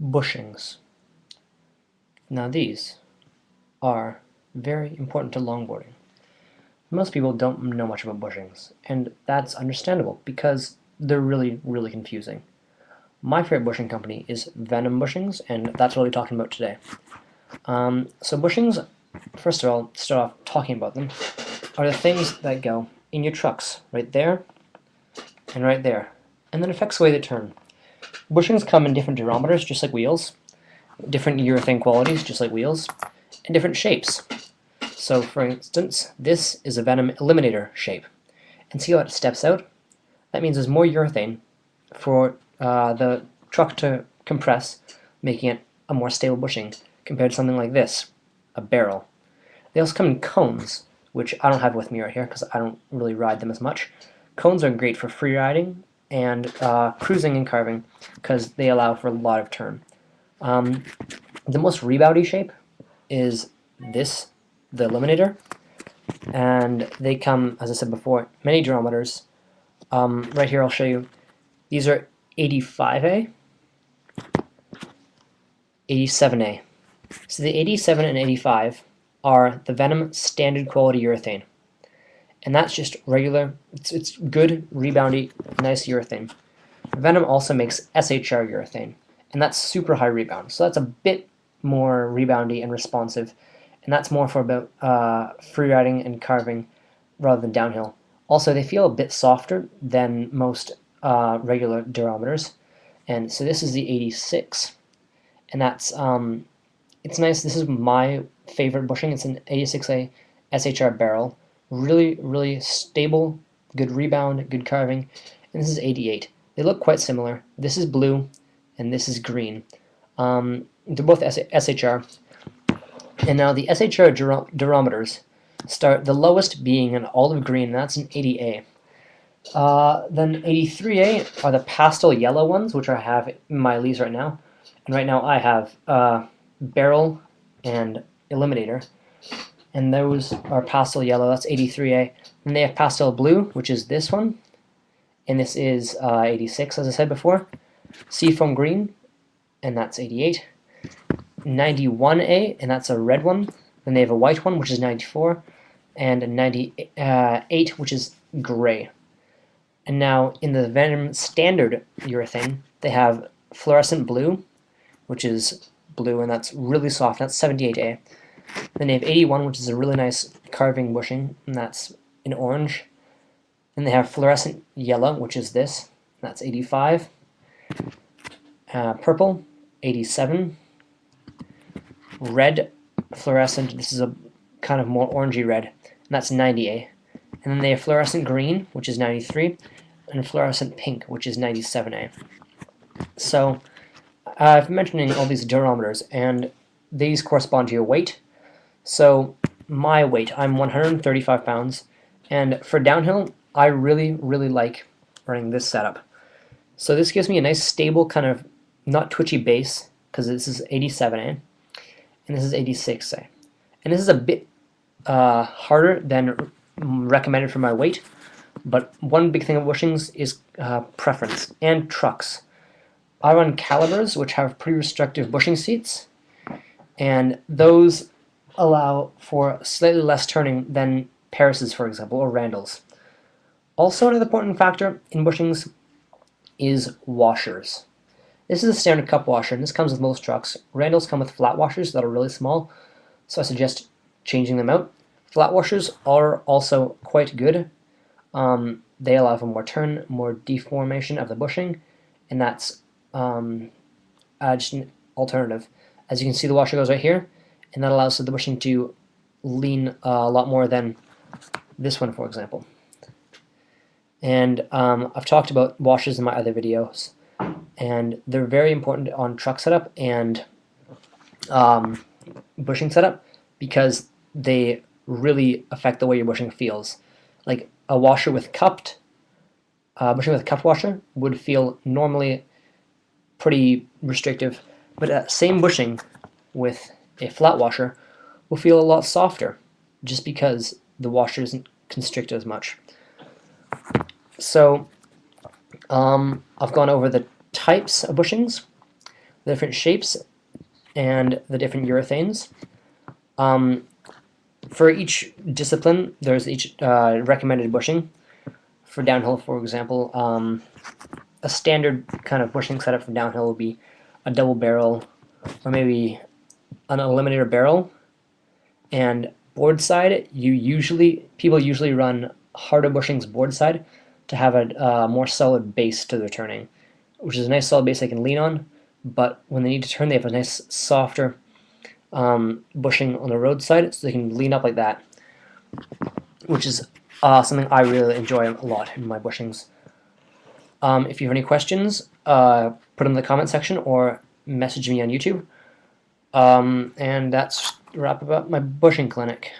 Bushings. Now these are very important to longboarding. Most people don't know much about bushings, and that's understandable because they're really, really confusing. My favorite bushing company is Venom bushings, and that's what we'll be talking about today. So bushings, first of all, start off talking about them, are the things that go in your trucks, right there and right there, and then affects the way they turn. Bushings come in different durometers, just like wheels, different urethane qualities, just like wheels, and different shapes. So for instance, this is a Venom eliminator shape. And see how it steps out? That means there's more urethane for the truck to compress, making it a more stable bushing compared to something like this, a barrel. They also come in cones, which I don't have with me right here because I don't really ride them as much. Cones are great for free riding and cruising and carving because they allow for a lot of turn. The most reboundy shape is this, the eliminator, and they come, as I said before, many durometers. Right here I'll show you. These are 85A, 87A. So the 87 and 85 are the Venom standard quality urethane. And that's just regular, it's good, reboundy, nice urethane. Venom also makes SHR urethane, and that's super high rebound. So that's a bit more reboundy and responsive, and that's more for about free riding and carving rather than downhill. Also, they feel a bit softer than most regular durometers, and so this is the 86, and that's it's nice. This is my favorite bushing. It's an 86A SHR barrel, really stable, good rebound, good carving, and this is 88. They look quite similar. This is blue, and this is green. They're both SHR. And now the SHR durometers start, the lowest being an olive green, and that's an 80A. Then 83A are the pastel yellow ones, which I have in my leaves right now. And right now I have barrel and eliminator. And those are pastel yellow, that's 83A. And they have pastel blue, which is this one. And this is 86, as I said before. Seafoam green, and that's 88. 91A, and that's a red one. Then they have a white one, which is 94, and a 98, which is gray. And now in the Venom standard urethane, they have fluorescent blue, which is blue, and that's really soft. That's 78A. Then they have 81, which is a really nice carving bushing, and that's in orange. Then they have fluorescent yellow, which is this. That's 85. Purple, 87. Red fluorescent, this is a kind of more orangey red, and that's 90A. And then they have fluorescent green, which is 93, and fluorescent pink, which is 97A. So I've been mentioning all these durometers, and these correspond to your weight. So my weight, I'm 135 pounds, and for downhill, I really like running this setup. So this gives me a nice stable kind of not twitchy base, because this is 87A, and this is 86A. And this is a bit harder than recommended for my weight, but one big thing of bushings is preference, and trucks. I run calibers, which have pretty restrictive bushing seats, and those allow for slightly less turning than Paris's, for example, or Randall's. Also, another important factor in bushings is washers. This is a standard cup washer, and this comes with most trucks. Randall's come with flat washers that are really small, so I suggest changing them out. Flat washers are also quite good. They allow for more turn, more deformation of the bushing, and that's just an alternative. As you can see, the washer goes right here, and that allows for the bushing to lean a lot more than this one, for example. And I've talked about washers in my other videos, and they're very important on truck setup and bushing setup because they really affect the way your bushing feels. Like a washer with cupped, bushing with a cupped washer would feel normally pretty restrictive, but same bushing with a flat washer will feel a lot softer just because the washer isn't constricted as much. So I've gone over the types of bushings. the different shapes and the different urethanes. For each discipline, there's each recommended bushing. For downhill, for example, a standard kind of bushing setup for downhill would be a double barrel or maybe an eliminator barrel. And board side, people usually run harder bushings board side to have a more solid base to their turning, which is a nice solid base they can lean on. But when they need to turn, they have a nice softer bushing on the roadside, so they can lean up like that, which is something I really enjoy a lot in my bushings. If you have any questions, put them in the comment section or message me on YouTube. And that's a wrap about my bushing clinic.